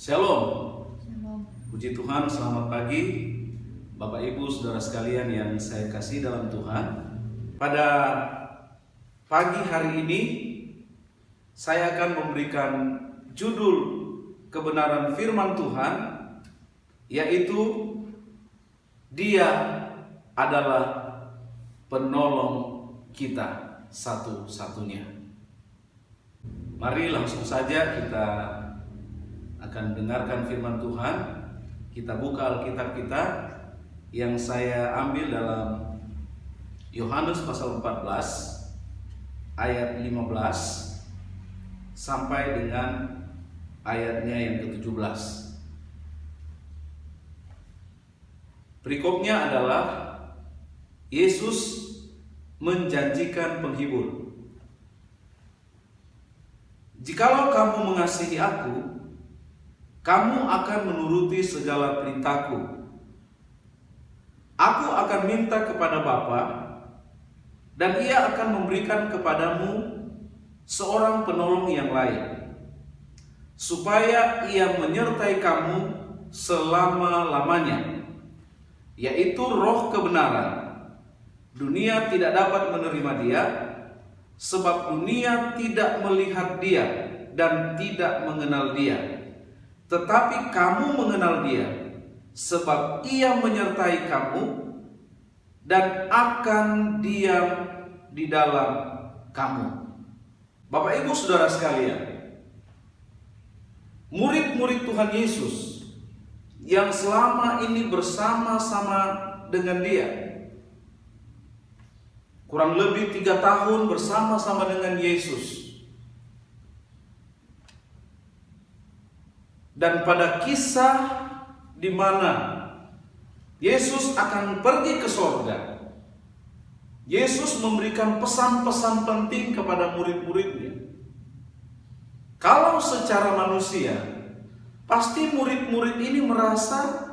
Shalom. Shalom. Puji Tuhan, selamat pagi Bapak Ibu Saudara sekalian yang saya kasih dalam Tuhan. Pada pagi hari ini saya akan memberikan judul kebenaran firman Tuhan, yaitu Dia adalah penolong kita satu-satunya. Mari langsung saja kita akan dengarkan firman Tuhan. Kita buka Alkitab kita yang saya ambil dalam Yohanes pasal 14 ayat 15 sampai dengan ayatnya yang ke-17. Perikopnya adalah Yesus menjanjikan penghibur. Jikalau kamu mengasihi aku, kamu akan menuruti segala perintahku. Aku akan minta kepada Bapa, dan Ia akan memberikan kepadamu seorang penolong yang lain, supaya Ia menyertai kamu selama-lamanya, yaitu Roh kebenaran. Dunia tidak dapat menerima Dia, sebab dunia tidak melihat Dia dan tidak mengenal Dia. Tetapi kamu mengenal Dia, sebab Ia menyertai kamu dan akan diam di dalam kamu. Bapak Ibu Saudara sekalian, murid-murid Tuhan Yesus yang selama ini bersama-sama dengan Dia, kurang lebih 3 tahun bersama-sama dengan Yesus. Dan pada kisah di mana Yesus akan pergi ke sorga, Yesus memberikan pesan-pesan penting kepada murid-muridnya. Kalau secara manusia, pasti murid-murid ini merasa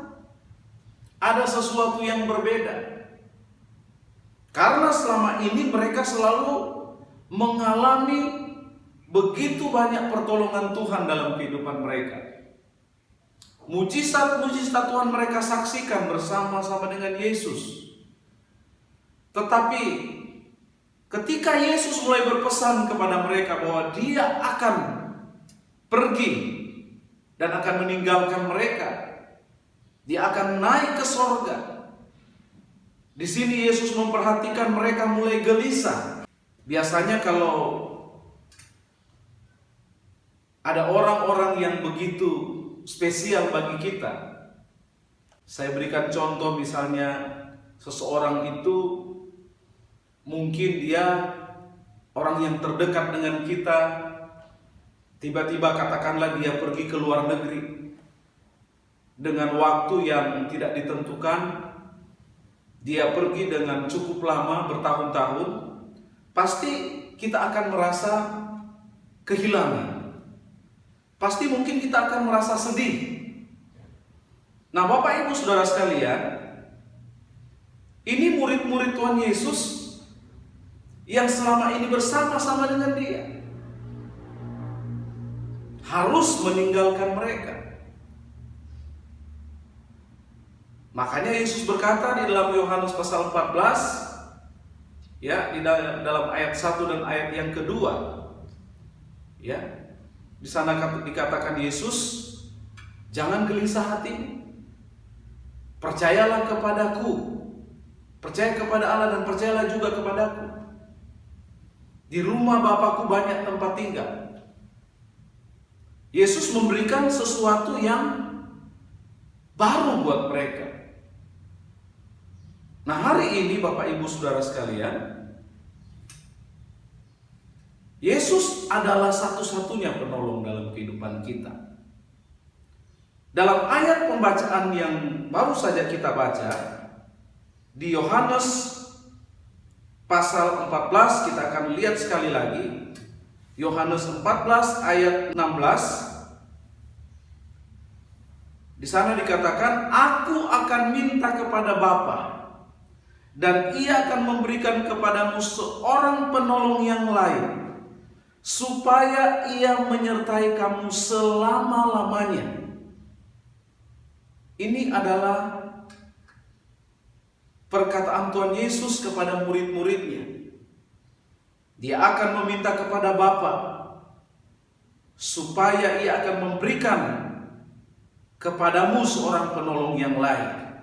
ada sesuatu yang berbeda. Karena selama ini mereka selalu mengalami begitu banyak pertolongan Tuhan dalam kehidupan mereka. Mujizat-mujizat Tuhan mereka saksikan bersama-sama dengan Yesus. Tetapi ketika Yesus mulai berpesan kepada mereka bahwa Dia akan pergi dan akan meninggalkan mereka, Dia akan naik ke sorga. Di sini Yesus memperhatikan mereka mulai gelisah. Biasanya kalau ada orang-orang yang begitu spesial bagi kita, saya berikan contoh, misalnya seseorang itu mungkin dia orang yang terdekat dengan kita, tiba-tiba katakanlah dia pergi ke luar negeri dengan waktu yang tidak ditentukan, dia pergi dengan cukup lama, bertahun-tahun, pasti kita akan merasa kehilangan. Pasti mungkin kita akan merasa sedih. Nah, Bapak Ibu Saudara sekalian, ini murid-murid Tuhan Yesus yang selama ini bersama-sama dengan Dia harus meninggalkan mereka. Makanya Yesus berkata di dalam Yohanes pasal 14, ya, di dalam ayat 1 dan ayat yang kedua, ya, di sana dikatakan Yesus, jangan gelisah hatimu, percayalah kepadaku, percaya kepada Allah dan percayalah juga kepadaku. Di rumah Bapakku banyak tempat tinggal. Yesus memberikan sesuatu yang baru buat mereka. Nah, hari ini Bapak Ibu Saudara sekalian, Yesus adalah satu-satunya penolong dalam kehidupan kita. Dalam ayat pembacaan yang baru saja kita baca di Yohanes pasal 14, kita akan lihat sekali lagi Yohanes 14 ayat 16. Di sana dikatakan, aku akan minta kepada Bapa, dan Ia akan memberikan kepadamu seorang penolong yang lain, supaya Ia menyertai kamu selama-lamanya, Ini adalah perkataan Tuhan Yesus kepada murid-muridnya. Dia akan meminta kepada Bapa supaya ia akan memberikan kepadamu seorang penolong yang lain.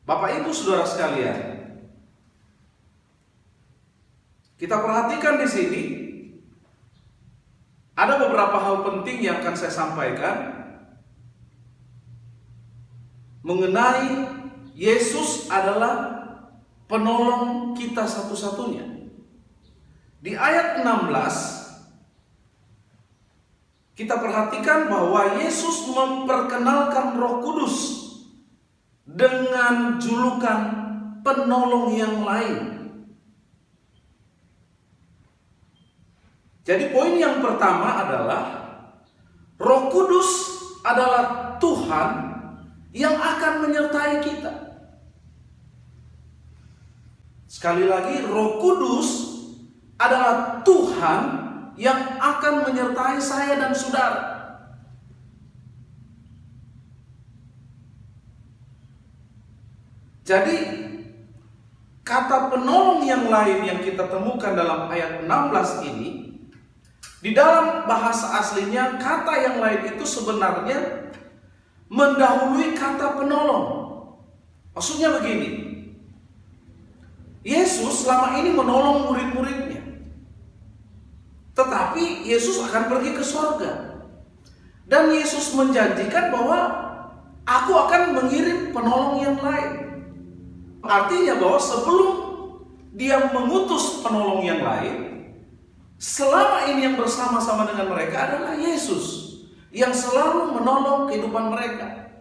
Bapak Ibu Saudara sekalian, kita perhatikan di sini ada beberapa hal penting yang akan saya sampaikan mengenai Yesus adalah penolong kita satu-satunya. Di ayat 16 kita perhatikan bahwa Yesus memperkenalkan Roh Kudus dengan julukan penolong yang lain. Jadi poin yang pertama adalah Roh Kudus adalah Tuhan yang akan menyertai kita. Sekali lagi, Roh Kudus adalah Tuhan yang akan menyertai saya dan saudara. Jadi kata penolong yang lain yang kita temukan dalam ayat 16 ini, di dalam bahasa aslinya kata yang lain itu sebenarnya mendahului kata penolong. Maksudnya begini, Yesus selama ini menolong murid-muridnya, tetapi Yesus akan pergi ke surga. Dan Yesus menjanjikan bahwa aku akan mengirim penolong yang lain. Artinya bahwa sebelum dia mengutus penolong yang lain, selama ini yang bersama-sama dengan mereka adalah Yesus yang selalu menolong kehidupan mereka.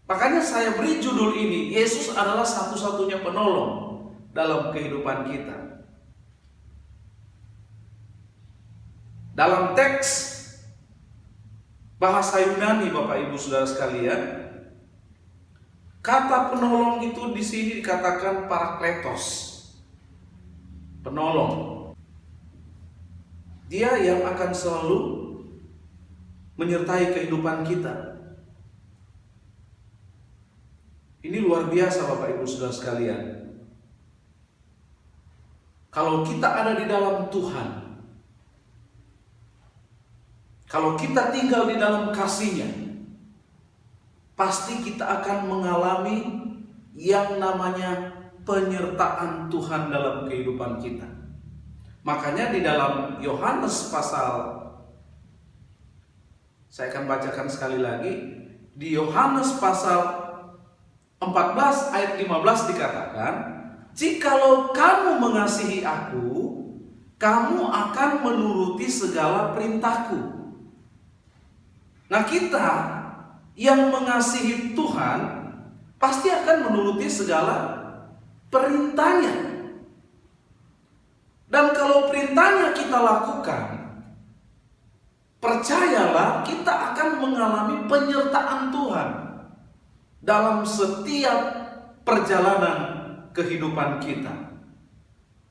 Makanya saya beri judul ini, Yesus adalah satu-satunya penolong dalam kehidupan kita. Dalam teks bahasa Yunani, Bapak Ibu Saudara sekalian, kata penolong itu di sini dikatakan parakletos. Penolong. Dia yang akan selalu menyertai kehidupan kita. Ini luar biasa Bapak Ibu Saudara sekalian. Kalau kita ada di dalam Tuhan, kalau kita tinggal di dalam kasih-Nya, pasti kita akan mengalami yang namanya penyertaan Tuhan dalam kehidupan kita. Makanya di dalam Yohanes pasal, saya akan bacakan sekali lagi, di Yohanes pasal 14 ayat 15 dikatakan, jikalau kamu mengasihi aku, kamu akan menuruti segala perintahku. Nah, kita yang mengasihi Tuhan pasti akan menuruti segala perintahnya. Dan kalau perintahnya kita lakukan, percayalah kita akan mengalami penyertaan Tuhan dalam setiap perjalanan kehidupan kita.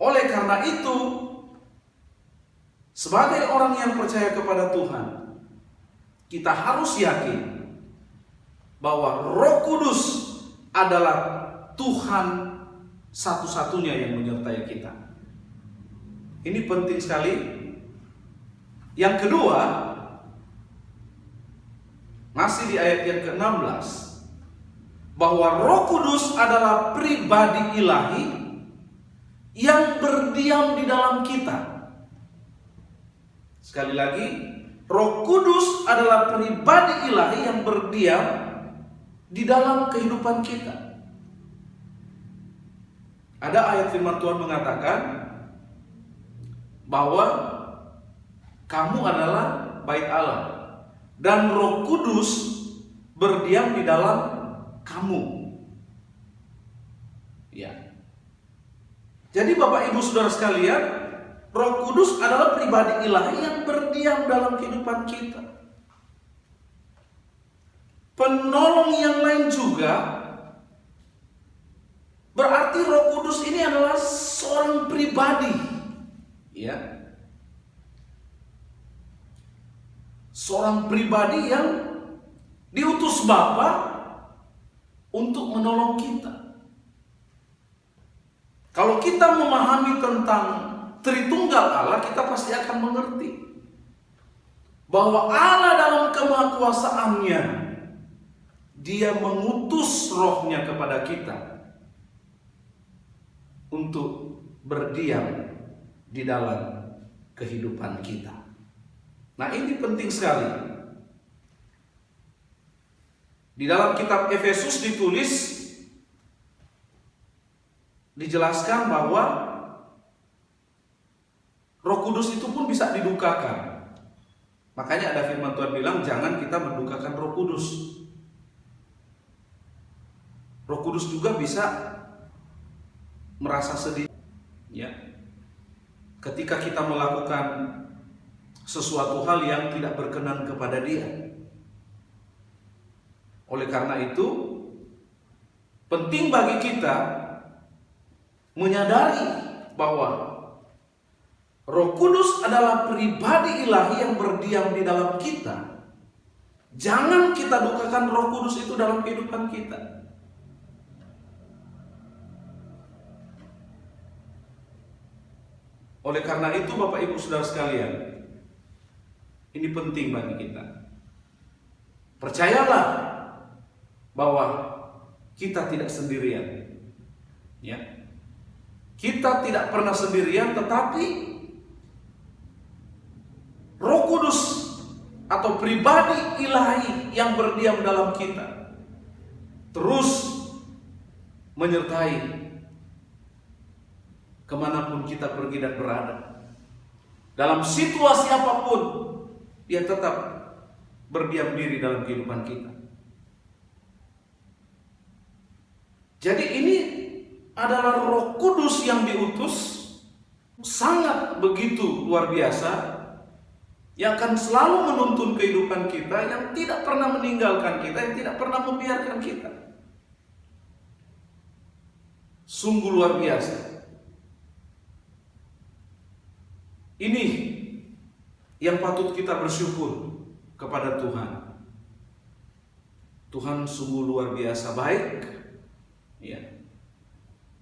Oleh karena itu, sebagai orang yang percaya kepada Tuhan, kita harus yakin bahwa Roh Kudus adalah Tuhan satu-satunya yang menyertai kita. Ini penting sekali. Yang kedua, masih di ayat yang ke-16, bahwa Roh Kudus adalah pribadi ilahi yang berdiam di dalam kita. Sekali lagi, Roh Kudus adalah pribadi ilahi yang berdiam di dalam kehidupan kita. Ada ayat firman Tuhan mengatakan bahwa kamu adalah bait Allah dan Roh Kudus berdiam di dalam kamu. Ya. Jadi Bapak Ibu Saudara sekalian, Roh Kudus adalah pribadi ilahi yang berdiam dalam kehidupan kita. Penolong yang lain juga berarti Roh Kudus ini adalah seorang pribadi. Ya. Seorang pribadi yang diutus Bapa untuk menolong kita. Kalau kita memahami tentang Tritunggal Allah, kita pasti akan mengerti bahwa Allah dalam kemahakuasaannya, Dia mengutus Roh-Nya kepada kita untuk berdiam di dalam kehidupan kita. Nah, ini penting sekali. Di dalam kitab Efesus ditulis, dijelaskan bahwa Roh Kudus itu pun bisa didukakan. Makanya ada firman Tuhan bilang, jangan kita mendukakan Roh Kudus. Roh Kudus juga bisa merasa sedih, ya, ketika kita melakukan sesuatu hal yang tidak berkenan kepada Dia. Oleh karena itu, penting bagi kita menyadari bahwa Roh Kudus adalah pribadi ilahi yang berdiam di dalam kita. Jangan kita dukakan Roh Kudus itu dalam kehidupan kita. Oleh karena itu, Bapak Ibu Saudara sekalian, ini penting bagi kita. Percayalah bahwa kita tidak sendirian. Ya. Kita tidak pernah sendirian, tetapi Roh Kudus atau pribadi ilahi yang berdiam dalam kita terus menyertai kemanapun kita pergi dan berada. Dalam situasi apapun, Dia tetap berdiam diri dalam kehidupan kita. Jadi ini adalah Roh Kudus yang diutus, sangat begitu luar biasa, yang akan selalu menuntun kehidupan kita, yang tidak pernah meninggalkan kita, yang tidak pernah membiarkan kita. Sungguh luar biasa. Ini yang patut kita bersyukur kepada Tuhan. Tuhan sungguh luar biasa baik. Ya.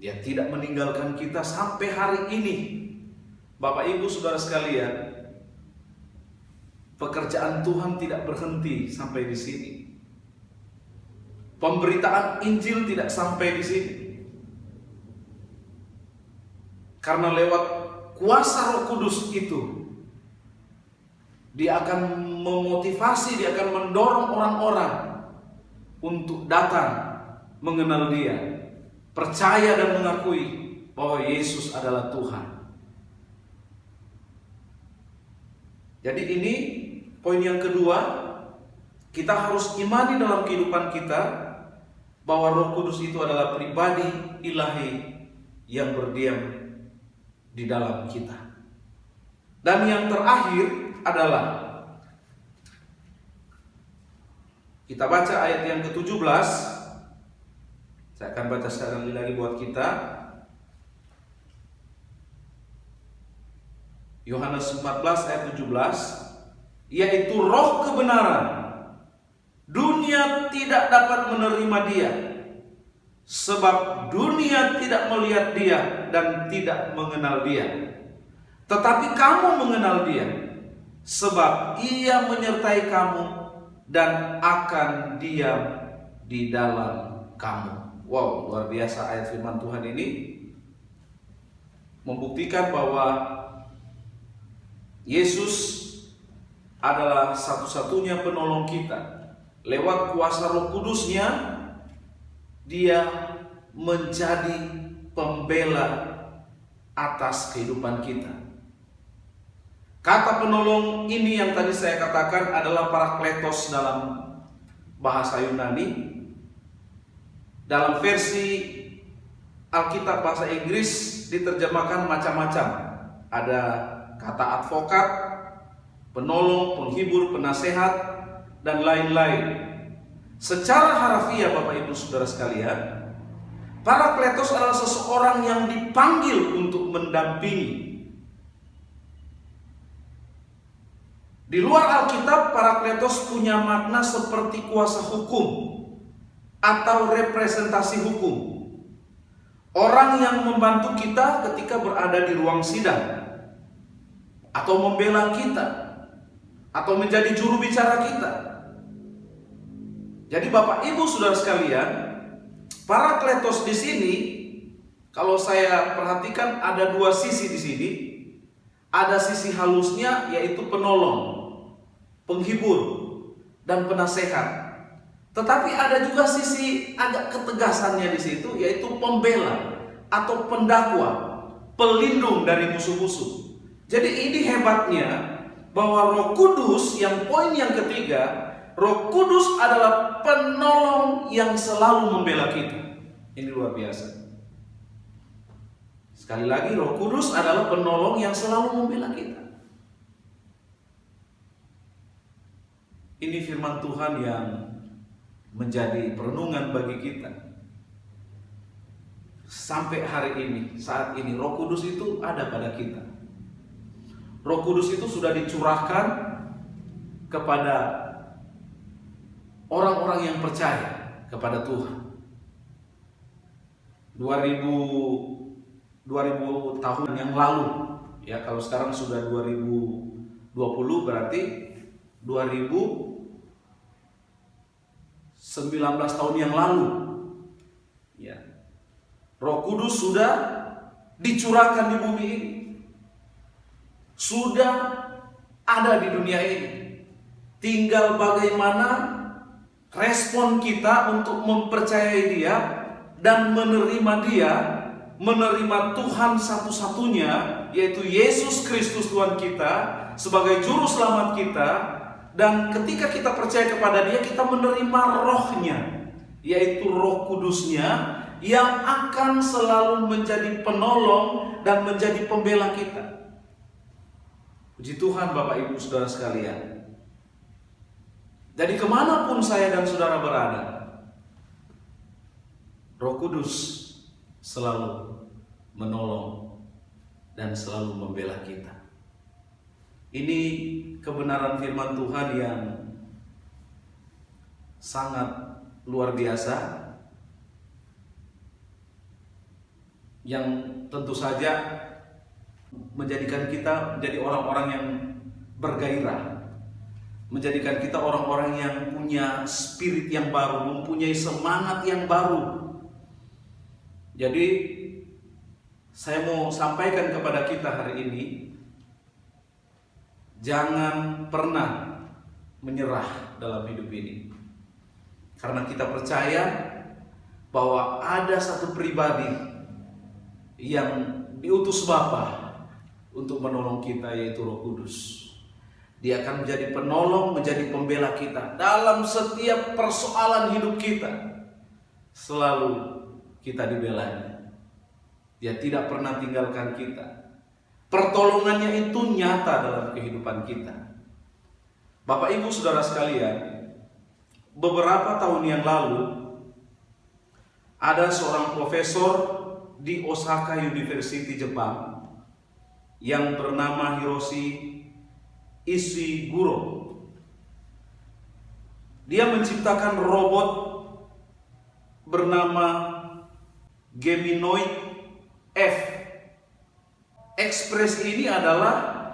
Dia tidak meninggalkan kita sampai hari ini. Bapak Ibu Saudara sekalian, pekerjaan Tuhan tidak berhenti sampai di sini. Pemberitaan Injil tidak sampai di sini. Karena lewat kuasa Roh Kudus itu, Dia akan memotivasi, Dia akan mendorong orang-orang untuk datang mengenal Dia, percaya dan mengakui bahwa Yesus adalah Tuhan. Jadi ini poin yang kedua, kita harus imani dalam kehidupan kita bahwa Roh Kudus itu adalah pribadi ilahi yang berdiam di dalam kita. Dan yang terakhir adalah, kita baca ayat yang ke-17. Saya akan baca sekali lagi buat kita. Yohanes 14 ayat 17, yaitu Roh kebenaran. Dunia tidak dapat menerima Dia, sebab dunia tidak melihat Dia dan tidak mengenal Dia. Tetapi kamu mengenal Dia, sebab Ia menyertai kamu dan akan diam di dalam kamu. Wow, luar biasa ayat firman Tuhan ini membuktikan bahwa Yesus adalah satu-satunya penolong kita. Lewat kuasa Roh Kudus-Nya, Dia menjadi pembela atas kehidupan kita. Kata penolong ini yang tadi saya katakan adalah parakletos dalam bahasa Yunani. Dalam versi Alkitab bahasa Inggris diterjemahkan macam-macam. Ada kata advokat, penolong, penghibur, penasehat, dan lain-lain. Secara harafiah Bapak Ibu Saudara sekalian, parakletos adalah seseorang yang dipanggil untuk mendampingi Di luar Alkitab, Parakletos punya makna seperti kuasa hukum atau representasi hukum. Orang yang membantu kita ketika berada di ruang sidang, atau membela kita, atau menjadi juru bicara kita. Jadi Bapak Ibu Saudara sekalian, Parakletos di sini, kalau saya perhatikan ada dua sisi di sini. Ada sisi halusnya, yaitu penolong, penghibur, dan penasehat. Tetapi ada juga sisi agak ketegasannya di situ, yaitu pembela atau pendakwa, pelindung dari musuh-musuh. Jadi ini hebatnya bahwa Roh Kudus, yang poin yang ketiga, Roh Kudus adalah penolong yang selalu membela kita. Ini luar biasa. Sekali lagi, Roh Kudus adalah penolong yang selalu membela kita. Ini firman Tuhan yang menjadi perenungan bagi kita. Sampai hari ini, saat ini, Roh Kudus itu ada pada kita. Roh Kudus itu sudah dicurahkan kepada orang-orang yang percaya kepada Tuhan. 2000 tahun yang lalu, ya, kalau sekarang sudah 2020, berarti 2019 tahun yang lalu, ya, Roh Kudus sudah dicurahkan di bumi ini, sudah ada di dunia ini. Tinggal bagaimana respon kita untuk mempercayai Dia dan menerima Dia, menerima Tuhan satu-satunya, yaitu Yesus Kristus Tuhan kita sebagai juru selamat kita. Dan ketika kita percaya kepada Dia, kita menerima Roh-Nya, yaitu Roh Kudus-Nya, yang akan selalu menjadi penolong dan menjadi pembela kita. Puji Tuhan Bapak Ibu Saudara sekalian. Jadi kemanapun saya dan saudara berada, Roh Kudus selalu menolong dan selalu membela kita. Ini kebenaran firman Tuhan yang sangat luar biasa, yang tentu saja menjadikan kita menjadi orang-orang yang bergairah, menjadikan kita orang-orang yang punya spirit yang baru, mempunyai semangat yang baru. Jadi saya mau sampaikan kepada kita hari ini, jangan pernah menyerah dalam hidup ini. Karena kita percaya bahwa ada satu pribadi yang diutus Bapa untuk menolong kita, yaitu Roh Kudus. Dia akan menjadi penolong, menjadi pembela kita dalam setiap persoalan hidup kita. Selalu kita dibelanya. Dia tidak pernah tinggalkan kita. Pertolongannya itu nyata dalam kehidupan kita. Bapak Ibu Saudara sekalian, beberapa tahun yang lalu ada seorang profesor di Osaka University, Jepang, yang bernama Hiroshi Ishiguro. Dia menciptakan robot bernama Geminoid F. Ekspresi ini adalah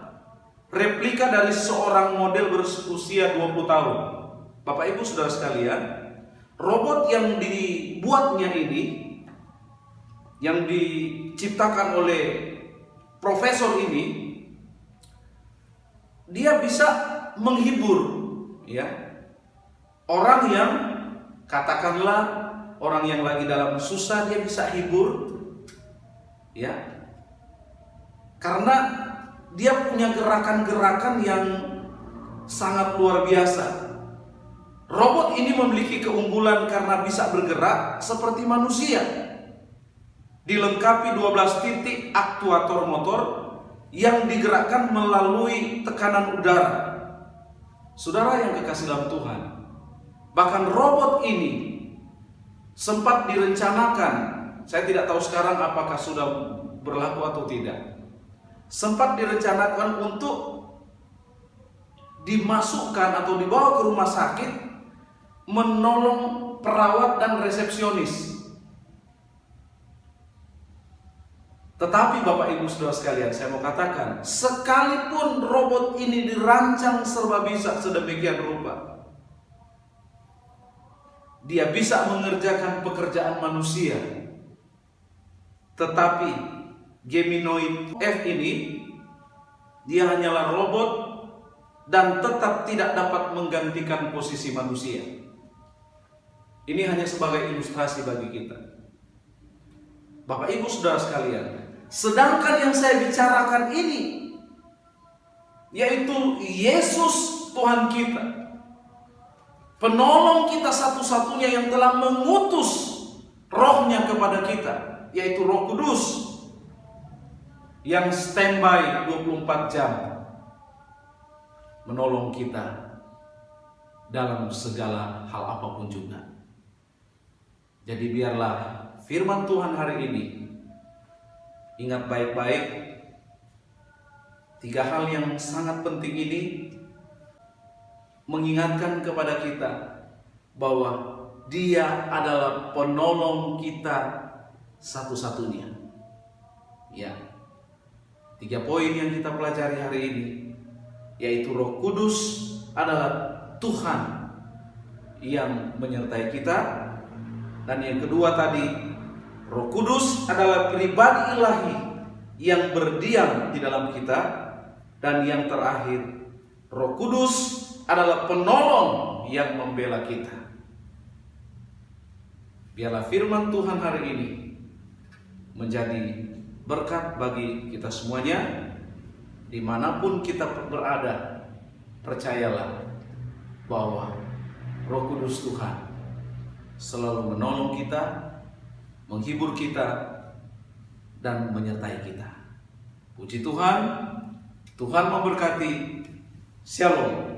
replika dari seorang model berusia 20 tahun. Bapak Ibu Saudara sekalian, robot yang dibuatnya ini, yang diciptakan oleh profesor ini, dia bisa menghibur, ya, orang yang katakanlah orang yang lagi dalam susah, dia bisa hibur, ya, karena dia punya gerakan-gerakan yang sangat luar biasa. Robot ini memiliki keunggulan karena bisa bergerak seperti manusia, dilengkapi 12 titik aktuator motor yang digerakkan melalui tekanan udara. Saudara yang kekasih dalam Tuhan, bahkan robot ini sempat direncanakan, saya tidak tahu sekarang apakah sudah berlaku atau tidak, sempat direncanakan untuk dimasukkan atau dibawa ke rumah sakit menolong perawat dan resepsionis. Tetapi Bapak Ibu Saudara sekalian, saya mau katakan, sekalipun robot ini dirancang serba bisa sedemikian rupa, dia bisa mengerjakan pekerjaan manusia, tetapi Geminoid F ini, dia hanyalah robot dan tetap tidak dapat menggantikan posisi manusia. Ini hanya sebagai ilustrasi bagi kita. Bapak Ibu Saudara sekalian, sedangkan yang saya bicarakan ini, yaitu Yesus Tuhan kita, penolong kita satu-satunya yang telah mengutus rohnya kepada kita, yaitu Roh Kudus, yang standby 24 jam menolong kita dalam segala hal apapun juga. Jadi biarlah firman Tuhan hari ini, ingat baik-baik 3 hal yang sangat penting ini, mengingatkan kepada kita bahwa Dia adalah penolong kita satu-satunya. Ya, 3 poin yang kita pelajari hari ini, yaitu Roh Kudus adalah Tuhan yang menyertai kita, dan yang kedua tadi, Roh Kudus adalah pribadi ilahi yang berdiam di dalam kita, dan yang terakhir, Roh Kudus adalah penolong yang membela kita. Biarlah firman Tuhan hari ini menjadi berkat bagi kita semuanya, dimanapun kita berada. Percayalah bahwa Roh Kudus Tuhan selalu menolong kita, menghibur kita, dan menyertai kita. Puji Tuhan, Tuhan memberkati. Shalom.